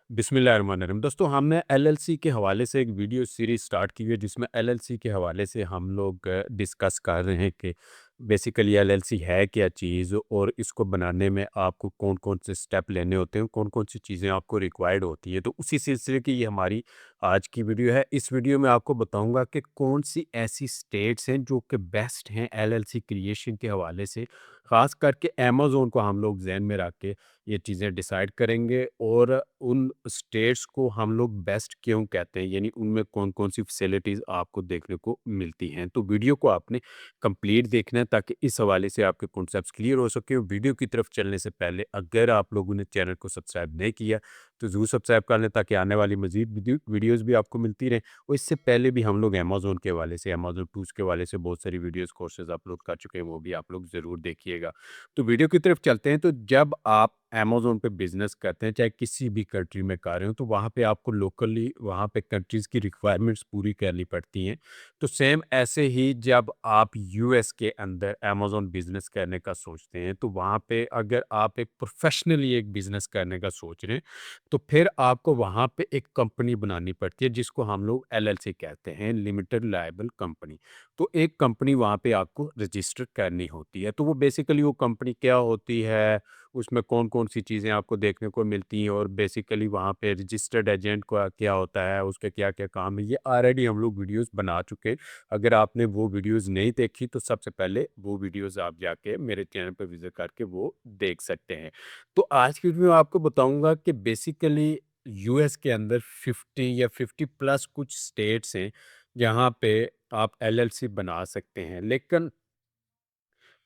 बिस्मिल्लाहिर्रहमानिर्रहीम। दोस्तों हमने एलएलसी के हवाले से एक वीडियो सीरीज स्टार्ट की है जिसमें एलएलसी के हवाले से हम लोग डिस्कस कर रहे हैं कि बेसिकली एलएलसी है क्या चीज़ और इसको बनाने में आपको कौन कौन से स्टेप लेने होते हैं, कौन कौन सी चीज़ें आपको रिक्वायर्ड होती है। तो उसी सिलसिले की ये हमारी आज की वीडियो है। इस वीडियो में आपको बताऊंगा कि कौन सी ऐसी स्टेट्स हैं जो कि बेस्ट हैं एलएलसी क्रिएशन के हवाले से। ख़ास करके अमेज़न को हम लोग ज़हन में रख के ये चीज़ें डिसाइड करेंगे और उन स्टेट्स को हम लोग बेस्ट क्यों कहते हैं, यानी उनमें कौन-कौन सी फैसिलिटीज़ आपको देखने को मिलती हैं। तो वीडियो को आपने कंप्लीट देखना है ताकि इस हवाले से आपके कॉन्सेप्ट्स क्लियर हो सके। और वीडियो की तरफ चलने से पहले अगर आप लोगों ने चैनल को सब्सक्राइब नहीं किया, तो ज़रूर सब्सक्राइब कर लें ताकि आने वाली मज़ीद वीडियोज़ भी आपको मिलती रहें। और इससे पहले भी हम लोग अमेज़न के हवाले से, अमेज़न टूल्स के हवाले से बहुत सारी वीडियोज़, कोर्सेज़ अपलोड कर चुके हैं, वो भी आप लोग ज़रूर देखिएगा। तो वीडियो की तरफ चलते हैं। तो जब आप अमेज़न पे बिज़नेस करते हैं, चाहे किसी भी कंट्री में कर रहे हो, तो वहाँ पे आपको लोकली वहाँ पे कंट्रीज़ की रिक्वायरमेंट्स पूरी करनी पड़ती हैं। तो सेम ऐसे ही जब आप यूएस के अंदर अमेज़न बिज़नेस करने का सोचते हैं, तो वहाँ पे अगर आप एक प्रोफ़ेशनली एक बिज़नेस करने का सोच रहे हैं, तो फिर आपको वहाँ पे एक कंपनी बनानी पड़ती है, जिसको हम लोग एलएलसी कहते हैं, लिमिटेड लायबल कंपनी। तो एक कंपनी वहाँ पे आपको रजिस्टर करनी होती है। तो वो बेसिकली वो कंपनी क्या होती है, उसमें कौन-कौन सी चीज़ें आपको देखने को मिलती हैं और बेसिकली वहाँ पे रजिस्टर्ड एजेंट का क्या होता है, उसके क्या-क्या काम है, ये ऑलरेडी हम लोग वीडियोज़ बना चुके हैं। अगर आपने वो वीडियोज़ नहीं देखी तो सबसे पहले वो वीडियोज़ आप जाके मेरे चैनल पे विज़िट करके वो देख सकते हैं। तो आज की वीडियो में आपको बताऊँगा कि बेसिकली यूएस के अंदर 50 या 50 प्लस कुछ स्टेट्स हैं, जहाँ पे आप एलएलसी बना सकते हैं। लेकिन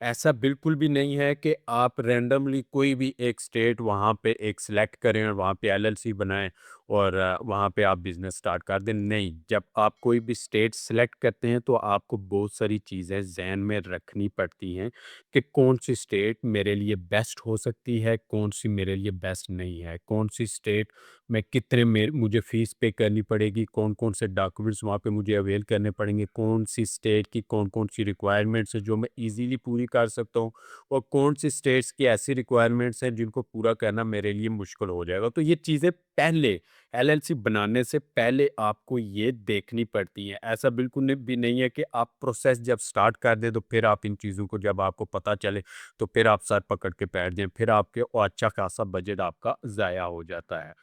ऐसा बिल्कुल भी नहीं है कि आप रैंडमली कोई भी एक स्टेट वहाँ पे एक सिलेक्ट करें और वहाँ पे एलएलसी बनाएं और वहाँ पे आप बिज़नेस स्टार्ट कर दें। नहीं, जब आप कोई भी स्टेट सिलेक्ट करते हैं तो आपको बहुत सारी चीज़ें ज़हन में रखनी पड़ती हैं कि कौन सी स्टेट मेरे लिए बेस्ट हो सकती है, कौन सी मेरे लिए बेस्ट नहीं है, कौन सी स्टेट में कितने में मुझे फ़ीस पे करनी पड़ेगी, कौन-कौन से डॉक्यूमेंट्स वहाँ पे मुझे अवेल करने पड़ेंगे, कौन सी स्टेट की कौन-कौन सी रिक्वायरमेंट्स हैं जो मैं ईज़िली पूरी कर सकता हूँ और कौन सी स्टेट्स की ऐसी रिक्वायरमेंट्स हैं जिनको पूरा करना मेरे लिए मुश्किल हो जाएगा। तो ये चीज़ें पहले एलएलसी बनाने से पहले आपको ये देखनी पड़ती हैं। ऐसा बिल्कुल भी नहीं है कि आप प्रोसेस जब स्टार्ट कर दें तो फिर आप इन चीज़ों को जब आपको पता चले तो फिर आप सर पकड़ के बैठ जाएँ, फिर आपके अच्छा खासा बजट आपका ज़ाया हो जाता है।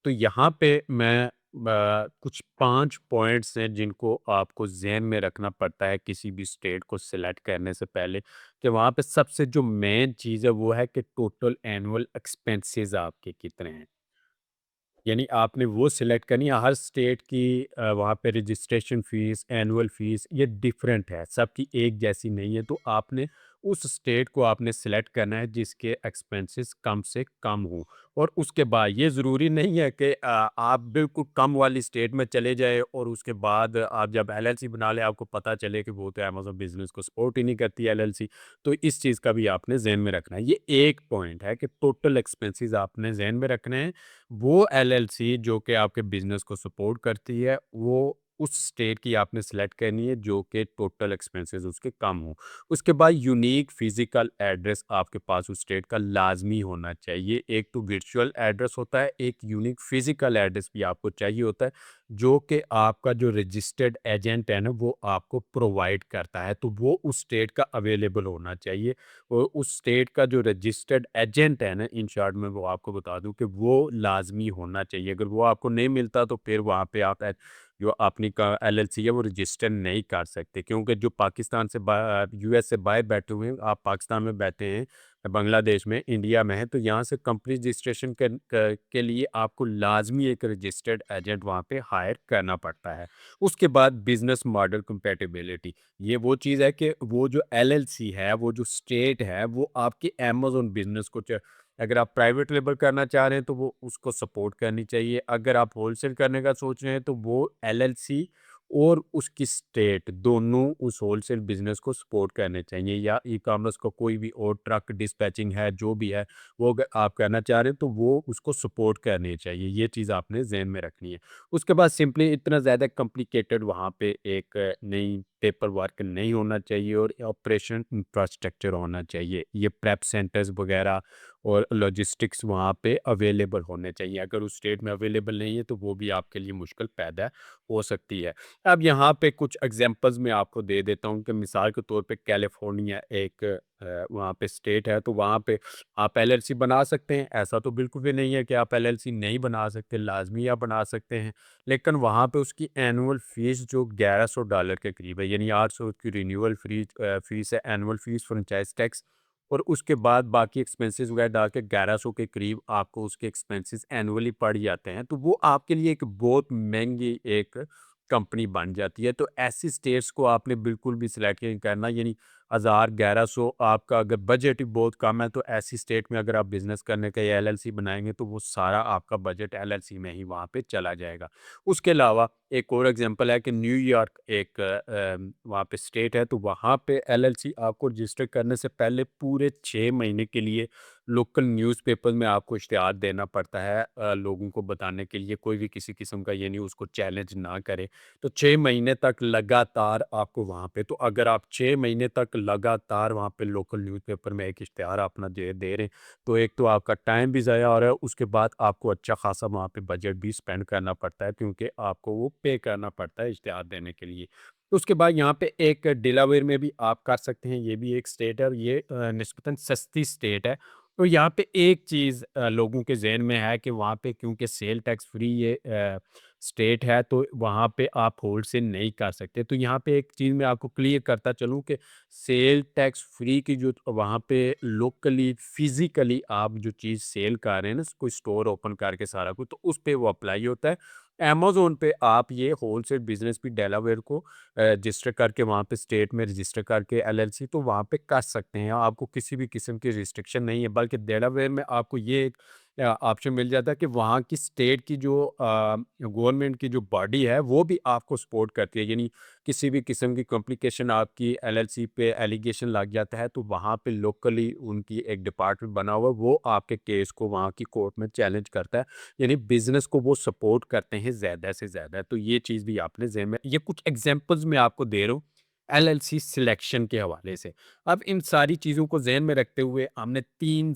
तो यहाँ पे मैं कुछ 5 पॉइंट्स हैं जिनको आपको ज़हन में रखना पड़ता है किसी भी स्टेट को सिलेक्ट करने से पहले, कि वहाँ पे सबसे जो मेन चीज़ है वो है कि टोटल एनुअल एक्सपेंसेस आपके कितने हैं। यानी आपने वो सिलेक्ट करनी है। हर स्टेट की वहाँ पे रजिस्ट्रेशन फ़ीस, एनुअल फ़ीस ये डिफरेंट है, सबकी एक जैसी नहीं है। तो आपने उस स्टेट को आपने सिलेक्ट करना है जिसके एक्सपेंसेस कम से कम हों। और उसके बाद ये ज़रूरी नहीं है कि आप बिल्कुल कम वाली स्टेट में चले जाएँ और उसके बाद आप जब एलएलसी बना लें, आपको पता चले कि वो तो अमेज़न बिज़नेस को सपोर्ट ही नहीं करती एलएलसी। तो इस चीज़ का भी आपने ज़हन में रखना है। ये एक पॉइंट है कि टोटल एक्सपेंसेस आपने ज़हन में रखने हैं। वो एलएलसी जो कि आपके बिज़नेस को सपोर्ट करती है, वो उस स्टेट की आपने सेलेक्ट करनी है जो कि टोटल एक्सपेंसेस उसके कम हों। उसके बाद यूनिक फिज़िकल एड्रेस आपके पास उस स्टेट का लाज़मी होना चाहिए। एक तो वर्चुअल एड्रेस होता है, एक यूनिक फिज़िकल एड्रेस भी आपको चाहिए होता है, जो कि आपका जो रजिस्टर्ड एजेंट है ना, वो आपको प्रोवाइड करता है। तो वो उस स्टेट का अवेलेबल होना चाहिए। और उस स्टेट का जो रजिस्टर्ड एजेंट है ना, इन शॉर्ट में वो आपको बता दूं कि वो लाजमी होना चाहिए। अगर वो आपको नहीं मिलता तो फिर वहाँ पे आप जो अपनी का एलएलसी है वो रजिस्टर नहीं कर सकते, क्योंकि जो पाकिस्तान से यूएस से बाहर बैठे हुए हैं, आप पाकिस्तान में बैठे हैं, बांग्लादेश में, इंडिया में है, तो यहाँ से कंपनी रजिस्ट्रेशन के लिए आपको लाजमी एक रजिस्टर्ड एजेंट वहाँ पे हायर करना पड़ता है। उसके बाद बिजनेस मॉडल कंपेटिबिलिटी, ये वो चीज़ है कि वो जो एलएलसी है, वो जो स्टेट है, वो आपकी अमेज़न बिज़नेस को अगर आप प्राइवेट लेबल करना चाह रहे हैं, तो वो उसको सपोर्ट करनी चाहिए। अगर आप होलसेल करने का सोच रहे हैं, तो वो एलएलसी और उसकी स्टेट दोनों उस होलसेल बिज़नेस को सपोर्ट करने चाहिए। या ई-कॉमर्स का कोई भी और ट्रक डिस्पैचिंग है, जो भी है, वो अगर आप करना चाह रहे हैं, तो वो उसको सपोर्ट करनी चाहिए। ये चीज़ आपने ज़हन में रखनी है। उसके बाद सिंपली इतना ज़्यादा कॉम्प्लिकेटेड वहाँ पे एक नई पेपर वर्क नहीं होना चाहिए और ऑपरेशन इंफ्रास्ट्रक्चर होना चाहिए। ये प्रेप सेंटर्स वगैरह और लॉजिस्टिक्स वहाँ पे अवेलेबल होने चाहिए। अगर उस स्टेट में अवेलेबल नहीं है तो वो भी आपके लिए मुश्किल पैदा हो सकती है। अब यहाँ पे कुछ एग्जांपल्स मैं आपको दे देता हूँ कि मिसाल के तौर पे कैलिफ़ोर्निया एक वहाँ पे स्टेट है, तो वहाँ पे आप एलएलसी बना सकते हैं। ऐसा तो बिल्कुल भी नहीं है कि आप एलएलसी नहीं बना सकते, लाज़मी आप बना सकते हैं। लेकिन वहाँ पे उसकी एनुअल फ़ीस जो $1100 के करीब है, यानी 800 की रिन्यूअल फ़ीस है, एनुअल फ़ीस, फ्रेंचाइज़ टैक्स और उसके बाद बाकी एक्सपेंसेस वगैरह डाल के 1100 के करीब आपको उसके एक्सपेंसेस एनुअली पड़ जाते हैं। तो वो आपके लिए एक बहुत महँगी एक कंपनी बन जाती है। तो ऐसी स्टेट्स को आपने बिल्कुल भी सिलेक्ट नहीं करना, यानी 1000-1100 आपका अगर बजट ही बहुत कम है तो ऐसी स्टेट में अगर आप बिज़नेस करने का या एलएलसी बनाएँगे तो वो सारा आपका बजट एलएलसी में ही वहाँ पे चला जाएगा। उसके अलावा एक और एग्ज़ाम्पल है कि न्यूयॉर्क एक वहाँ पे स्टेट है, तो वहाँ पे एलएलसी आपको रजिस्टर करने से पहले पूरे 6 महीने के लिए लोकल न्यूज़पेपर में आपको इश्तिहार देना पड़ता है, लोगों को बताने के लिए कोई भी किसी किस्म का ये नहीं उसको चैलेंज ना करे। तो 6 महीने तक लगातार आपको वहाँ पे, तो अगर आप 6 महीने तक लगातार वहाँ पे लोकल न्यूज़पेपर में एक इश्तिहार अपना दे रहे हैं, तो एक तो आपका टाइम भी ज़ाया हो रहा है, उसके बाद आपको अच्छा खासा वहाँ पे बजट भी स्पेंड करना पड़ता है क्योंकि आपको वो पे करना पड़ता है इश्तिहार देने के लिए। उसके बाद यहाँ पे एक डेलावेयर में भी आप कर सकते हैं, ये भी एक स्टेट है और ये निस्बतन सस्ती स्टेट है। तो यहाँ पे एक चीज़ लोगों के ज़हन में है कि वहाँ पे क्योंकि सेल टैक्स फ्री ये स्टेट है, तो वहाँ पे आप होलसेल नहीं कर सकते। तो यहाँ पे एक चीज़ मैं आपको क्लियर करता चलूँ कि सेल टैक्स फ्री की जो वहाँ पे लोकली फ़िज़िकली आप जो चीज़ सेल कर रहे हैं ना, कोई स्टोर ओपन करके सारा कुछ, तो उस पे वो अप्लाई होता है। अमेज़न पे आप ये होलसेल बिज़नेस भी डेलावेयर को रजिस्टर करके वहाँ पे स्टेट में रजिस्टर करके एलएलसी तो वहाँ पे कर सकते हैं। आपको किसी भी किस्म की रिस्ट्रिक्शन नहीं है, बल्कि डेलावेयर में आपको ये एक ऑप्शन मिल जाता है कि वहाँ की स्टेट की जो गवर्नमेंट की जो बॉडी है वो भी आपको सपोर्ट करती है, यानी किसी भी किस्म की कॉम्प्लिकेशन आपकी एलएलसी पे एलिगेशन लग जाता है तो वहाँ पे लोकली उनकी एक डिपार्टमेंट बना हुआ है, वो आपके केस को वहाँ की कोर्ट में चैलेंज करता है, यानी बिजनेस को वो सपोर्ट करते हैं ज़्यादा से ज़्यादा। तो ये चीज़ भी आपने ज़हन में, ये कुछ एग्जांपल्स मैं आपको दे रहा हूँ एलएलसी सिलेक्शन के हवाले से। अब इन सारी चीज़ों को ज़हन में रखते हुए हमने 3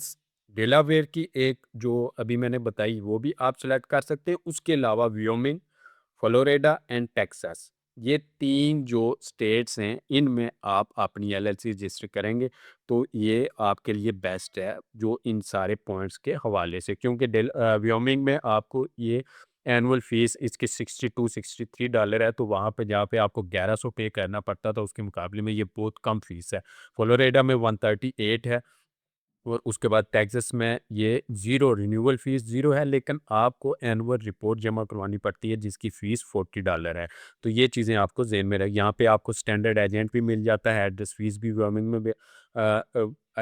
डेलावेयर की एक जो अभी मैंने बताई वो भी आप सेलेक्ट कर सकते हैं। उसके अलावा व्योमिंग, फ्लोरिडा एंड टेक्सास, ये 3 जो स्टेट्स हैं इनमें आप अपनी एलएलसी रजिस्टर करेंगे तो ये आपके लिए बेस्ट है जो इन सारे पॉइंट्स के हवाले से, क्योंकि व्योमिंग में आपको ये एनुअल फीस इसकी $62-63 है, तो वहाँ पे जहाँ पे आपको 1100 पे करना पड़ता था उसके मुकाबले में ये बहुत कम फीस है। फ्लोरिडा में 138 है और उसके बाद टेक्सास में ये ज़ीरो रिन्यूअल फ़ीस ज़ीरो है, लेकिन आपको एनुअल रिपोर्ट जमा करवानी पड़ती है जिसकी फ़ीस $40 है। तो ये चीज़ें आपको ज़हन में रख, यहाँ पे आपको स्टैंडर्ड एजेंट भी मिल जाता है, एड्रेस फ़ीस भी वार्मिंग में भी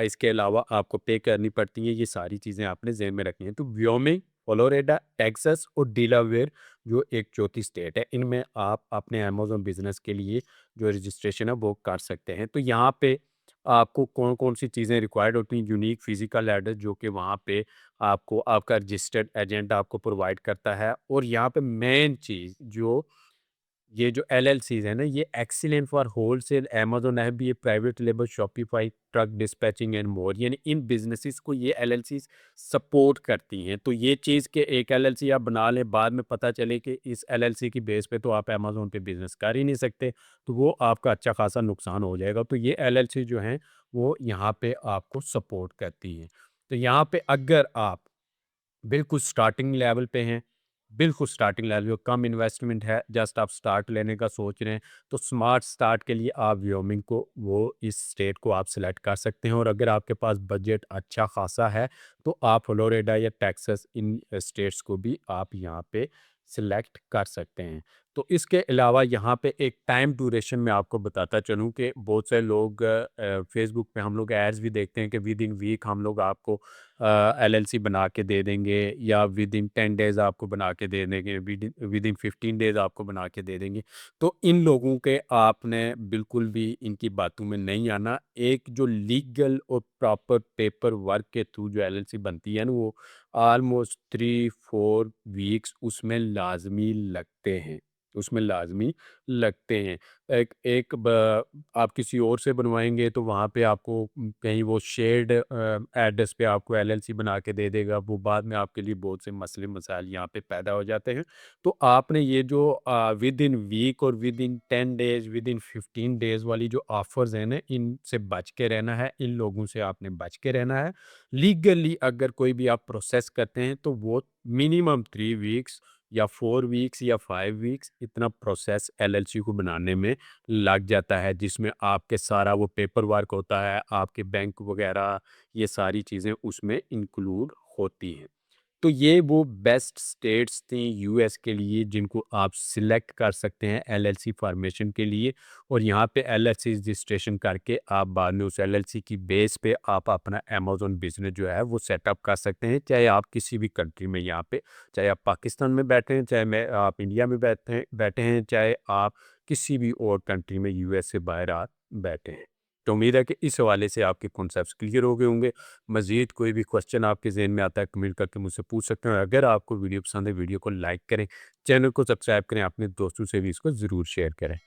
इसके अलावा आपको पे करनी पड़ती है, ये सारी चीज़ें आपने ज़हन में रखनी है। तो व्योमिंग, फ्लोरिडा, टेक्सास और डेलावेयर जो एक चौथी स्टेट है, इनमें आप अपने अमेज़न बिज़नेस के लिए जो रजिस्ट्रेशन है वो कर सकते हैं। तो यहाँ पे आपको कौन-कौन सी चीज़ें रिक्वायर्ड होती हैं, यूनिक फिजिकल एड्रेस जो कि वहाँ पे आपको आपका रजिस्टर्ड एजेंट आपको प्रोवाइड करता है, और यहाँ पे मेन चीज़ जो ये जो एलएलसीज़ है ना, ये excellent for wholesale, Amazon FBA, private label, Shopify, truck dispatching and more, यानी इन बिज़नेसेस को ये एलएलसीज़ सपोर्ट करती हैं। तो ये चीज़ कि एक एलएलसी आप बना लें, बाद में पता चले कि इस एलएलसी की बेस पे तो आप अमेज़न पे बिज़नेस कर ही नहीं सकते, तो वो आपका अच्छा खासा नुकसान हो जाएगा। तो ये एलएलसी जो हैं, वो यहाँ पे आपको सपोर्ट करती हैं। तो यहाँ पे अगर आप बिल्कुल स्टार्टिंग लेवल पे हैं, बिल्कुल स्टार्टिंग लेवल पे कम इन्वेस्टमेंट है, जस्ट आप स्टार्ट लेने का सोच रहे हैं, तो स्मार्ट स्टार्ट के लिए आप व्योमिंग को वो इस स्टेट को आप सेलेक्ट कर सकते हैं, और अगर आपके पास बजट अच्छा खासा है, तो आप फ्लोरिडा या टेक्सास इन स्टेट्स को भी आप यहाँ पे सेलेक्ट कर सकते हैं। तो इसके अलावा यहाँ पे एक टाइम ड्यूरेशन में आपको बताता चलूँ कि बहुत से लोग फेसबुक पे हम लोग एड्स भी देखते हैं कि विद इन वीक हम लोग आपको एलएलसी बना के दे देंगे, या विद इन 10 डेज़ आपको बना के दे देंगे, विद इन 15 डेज़ आपको बना के दे देंगे। तो इन लोगों के आपने बिल्कुल भी इनकी बातों में नहीं आना। एक जो लीगल और प्रॉपर पेपर वर्क के थ्रू जो एलएलसी बनती है ना, वो ऑलमोस्ट 3-4 वीक्स उसमें लाज़मी लगते हैं। उसमें लाज़मी लगते हैं। एक एक ब आप किसी और से बनवाएँगे तो वहाँ पे आपको कहीं वो शेयर्ड एड्रेस पे आपको एलएलसी बना के दे देगा, वो बाद में आपके लिए बहुत से मसले मसाइल यहाँ पे पैदा हो जाते हैं। तो आपने ये जो विदिन वीक और विदिन 10 डेज़, विदिन 15 डेज़ वाली जो ऑफ़र्स हैं ना, इनसे बच के रहना है, इन लोगों से आपने बच के रहना है। लीगली अगर कोई भी आप प्रोसेस करते हैं तो वो मिनिमम 3 वीक्स या 4 वीक्स या 5 वीक्स इतना प्रोसेस एलएलसी को बनाने में लग जाता है, जिसमें आपके सारा वो पेपर वर्क होता है, आपके बैंक वगैरह ये सारी चीज़ें उसमें इंक्लूड होती हैं। तो ये वो बेस्ट स्टेट्स थी यूएस के लिए जिनको आप सिलेक्ट कर सकते हैं एलएलसी फॉर्मेशन के लिए, और यहाँ पे एलएलसी रजिस्ट्रेशन करके आप बाद में उस एलएलसी की बेस पे आप अपना अमेज़न बिज़नेस जो है वो सेटअप कर सकते हैं, चाहे आप किसी भी कंट्री में यहाँ पे, चाहे आप पाकिस्तान में बैठे हैं, चाहे मैं आप इंडिया में बैठे हैं, चाहे आप किसी भी और कंट्री में यूएस से बाहर आप बैठे हैं। तो उम्मीद है कि इस हवाले से आपके कॉन्सेप्ट्स क्लियर हो गए होंगे। मज़ीद कोई भी क्वेश्चन आपके ज़हन में आता है कमेंट करके मुझसे पूछ सकते हैं। अगर आपको वीडियो पसंद है वीडियो को लाइक करें, चैनल को सब्सक्राइब करें, अपने दोस्तों से भी इसको ज़रूर शेयर करें।